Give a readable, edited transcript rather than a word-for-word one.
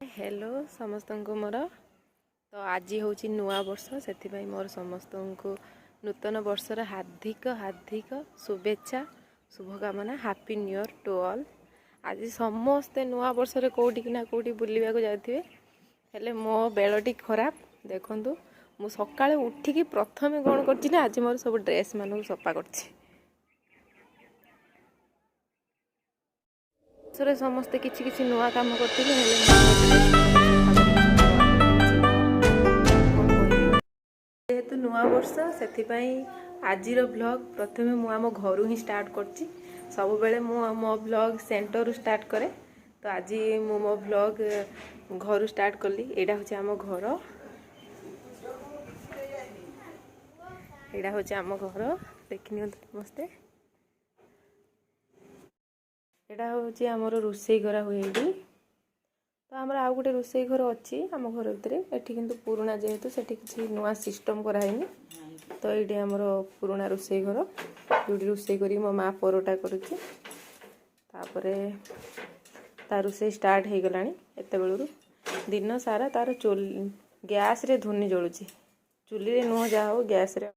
Hello समस्त को मोर तो आज हूँ नुआ वर्ष से मोर समस्त को नूतन वर्षर हार्दिक हार्दिक शुभेच्छा शुभकामना happy new year to all. आज समस्ते नुआ वर्ष कौटी ना कौटी बुलवाक जाते हेले मो बेलटी खराब देखु मु सका उठिकी प्रथम कौन कर आज मोर सब ड्रेस मान सफा कर समस्ते किसी किसी नुआ काम करते जेहेतु नुआ वर्ष से आज ब्लॉग प्रथम मु घर ही स्टार्ट कर सब बेले मो ब्लॉग सेंटर स्टार्ट करे तो आज मो ब्लॉग घर स्टार्ट कली। यहाँ हूँ आम घर यहाँ हूँ आम घर देखनी समस्ते एटा हूँ आमर रोसई घर हुए तो आमर आउ गोटे रोसई घर अच्छी आम घर भितर ये किंतु पुराणा जेहेतु से किसी नुआ सिस्टम कराइनि तो ये आमर पुराणा रोसई घर जो रोसई करी मो माँ परोटा करुच्ची ता रोसई स्टार्ट हो गला एत बेलू दिन सारा तार गैस रे धुनी जलुची चुली रे नुह जा हो गैस रे